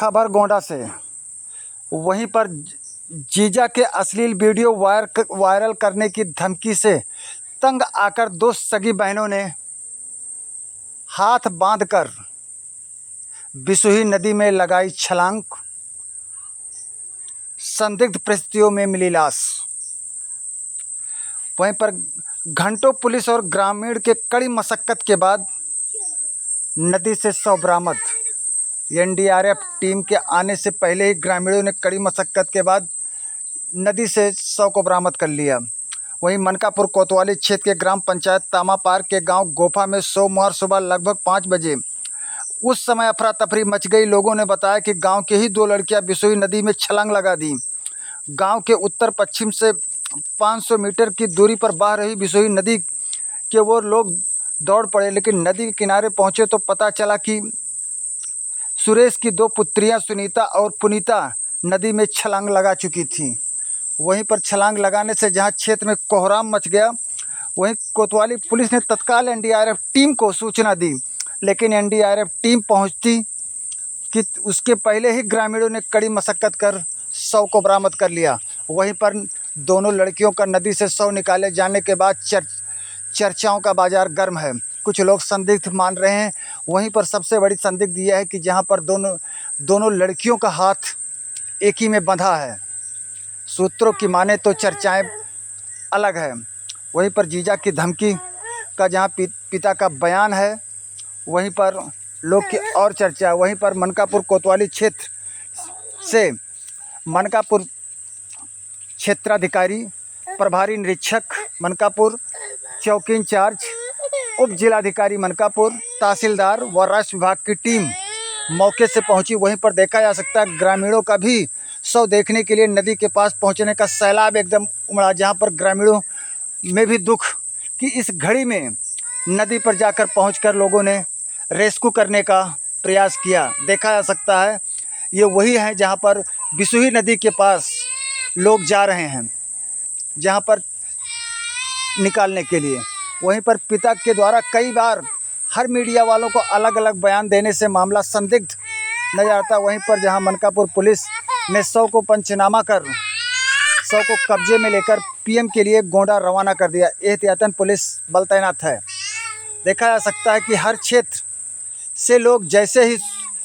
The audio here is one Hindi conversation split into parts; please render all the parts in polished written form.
खबर गोंडा से। वहीं पर जीजा के अश्लील वीडियो वायरल करने की धमकी से तंग आकर दो सगी बहनों ने हाथ बांधकर बिसुही नदी में लगाई छलांग। संदिग्ध परिस्थितियों में मिली लाश। वहीं पर घंटों पुलिस और ग्रामीण के कड़ी मशक्कत के बाद नदी से शव बरामद। एनडीआरएफ टीम के आने से पहले ही ग्रामीणों ने कड़ी मशक्कत के बाद नदी से शव को बरामद कर लिया। वहीं मनकापुर कोतवाली क्षेत्र के ग्राम पंचायत तामापार के गांव गोफा में सोमवार सुबह लगभग 5 बजे उस समय अफरा तफरी मच गई। लोगों ने बताया कि गांव के ही 2 लड़कियां बिसोई नदी में छलांग लगा दी। गांव के उत्तर पश्चिम से 500 मीटर की दूरी पर बह रही बिसोई नदी के वो लोग दौड़ पड़े, लेकिन नदी के किनारे पहुंचे तो पता चला कि सुरेश की 2 पुत्रियां सुनीता और पुनीता नदी में छलांग लगा चुकी थीं। वहीं पर छलांग लगाने से जहां क्षेत्र में कोहराम मच गया, वहीं कोतवाली पुलिस ने तत्काल एनडीआरएफ टीम को सूचना दी, लेकिन एनडीआरएफ टीम पहुंचती कि उसके पहले ही ग्रामीणों ने कड़ी मशक्कत कर शव को बरामद कर लिया। वहीं पर दोनों लड़कियों का नदी से शव निकाले जाने के बाद चर्चाओं का बाजार गर्म है। कुछ लोग संदिग्ध मान रहे हैं। वहीं पर सबसे बड़ी संदिग्ध यह है कि जहां पर दोनों लड़कियों का हाथ एक ही में बंधा है। सूत्रों की माने तो चर्चाएं अलग है। वहीं पर जीजा की धमकी का जहां पिता का बयान है, वहीं पर लोग की और चर्चा। वहीं पर मनकापुर कोतवाली क्षेत्र से मनकापुर क्षेत्राधिकारी, प्रभारी निरीक्षक मनकापुर, चौकी इंचार्ज, उप जिलाधिकारी मनकापुर, तहसीलदार व राष्ट्र विभाग की टीम मौके से पहुंची। वहीं पर देखा जा सकता है ग्रामीणों का भी शव देखने के लिए नदी के पास पहुंचने का सैलाब एकदम उमड़ा, जहां पर ग्रामीणों में भी दुख कि इस घड़ी में नदी पर जाकर पहुंचकर लोगों ने रेस्क्यू करने का प्रयास किया। देखा जा सकता है ये वही है जहां पर बिसुही नदी के पास लोग जा रहे हैं, जहां पर निकालने के लिए। वहीं पर पिता के द्वारा कई बार हर मीडिया वालों को अलग अलग बयान देने से मामला संदिग्ध नजर आता। वहीं पर जहां मनकापुर पुलिस ने शव को पंचनामा कर शव को कब्जे में लेकर पीएम के लिए गोंडा रवाना कर दिया। एहतियातन पुलिस बल तैनात है। देखा जा सकता है कि हर क्षेत्र से लोग जैसे ही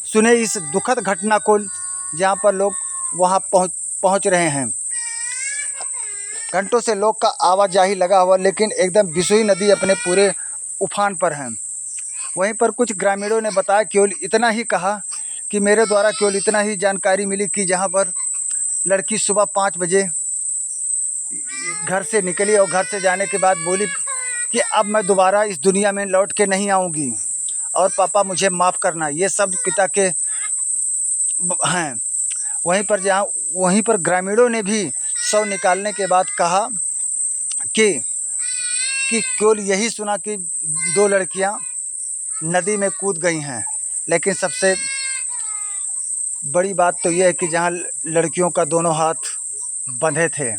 सुने इस दुखद घटना को, जहां पर लोग वहां पहुंच रहे हैं। घंटों से लोग का आवाजाही लगा हुआ, लेकिन एकदम बिसुही नदी अपने पूरे उफान पर है। वहीं पर कुछ ग्रामीणों ने बताया, केवल इतना ही कहा कि मेरे द्वारा केवल इतना ही जानकारी मिली कि जहां पर लड़की सुबह 5 बजे घर से निकली और घर से जाने के बाद बोली कि अब मैं दोबारा इस दुनिया में लौट के नहीं आऊँगी और पापा मुझे माफ़ करना। ये सब पिता के हैं। वहीं पर ग्रामीणों ने भी शव निकालने के बाद कहा कि केवल यही सुना कि 2 लड़कियां नदी में कूद गई हैं, लेकिन सबसे बड़ी बात तो यह है कि जहां लड़कियों का दोनों हाथ बंधे थे।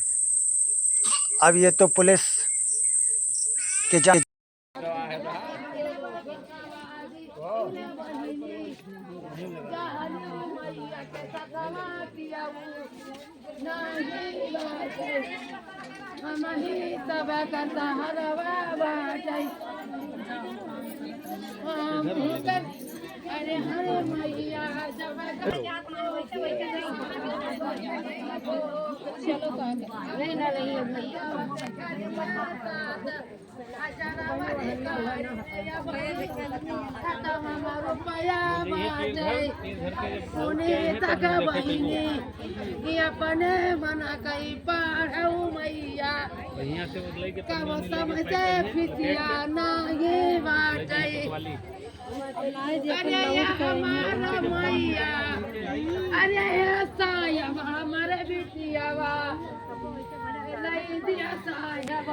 अब ये तो पुलिस के जांच। अरे हरे मैया चलो नहीं ना नहीं भैया अपने मना कई पढ़ऊ मैया कब समझे फिटिया ना ये बात। अरे हमारा मैया, अरे साहब हमारे बिटियावा लाई दिया साहब,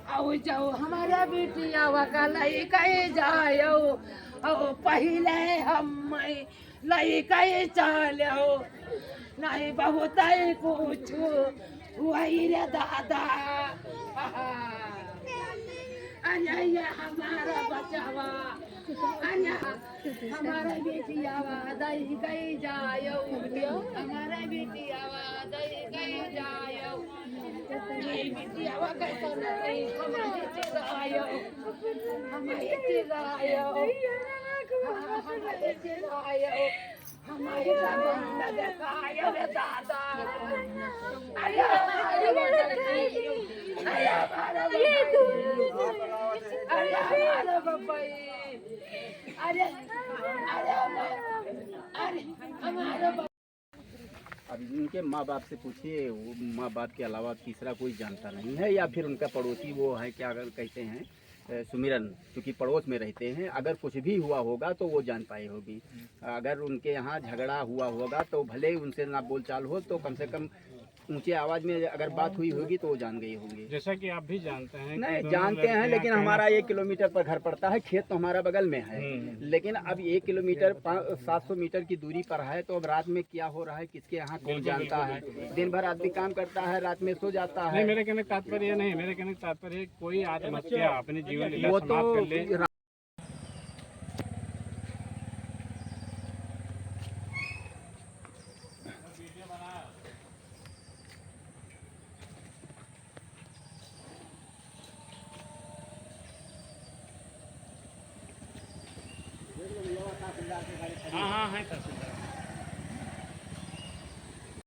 आओ जाओ हमारा बिटियावा का लाई कहे जाओ, आओ पहले हम लाई कहे चलो, नहीं बहुत कुछ वही रे दादा। अरे हमारा बचावा, अरे हमारा बेटियावा दही गई जायो हमारे बिटियावा दही गई जायो दही बिटियावा कैसा नहीं हमारे चिरायो हमारे चिरायो हमारे चिरायो हमारे दादा देखायो रे दादा अरे अरे हमारा बब्बाई अरे अरे अरे हमारा अब उनके माँ बाप से पूछिए, वो माँ बाप के अलावा तीसरा कोई जानता नहीं है, या फिर उनका पड़ोसी वो है क्या अगर कहते हैं सुमिरन, क्योंकि पड़ोस में रहते हैं, अगर कुछ भी हुआ होगा तो वो जान पाई होगी। अगर उनके यहाँ झगड़ा हुआ होगा तो भले ही उनसे ना बोलचाल हो तो कम से कम ऊंचे आवाज़ में अगर बात हुई होगी तो वो जान गई होंगी। जैसा कि आप भी जानते हैं नहीं जानते हैं, लेकिन हमारा 1 किलोमीटर पर घर पड़ता है, खेत तो हमारा बगल में है, लेकिन अब 1 किलोमीटर 700 मीटर की दूरी पर है, तो अब रात में क्या हो रहा है किसके यहाँ कौन जानता है। दिन भर आदमी काम करता है, रात में सो जाता है। नहीं, मेरे कहने का तात्पर्य नहीं, मेरे कहने का तात्पर्य कोई आत्महत्या अपनी जीवन लीला वो समाप्त कर ले। तो हाँ हाँ है तहसीलदार।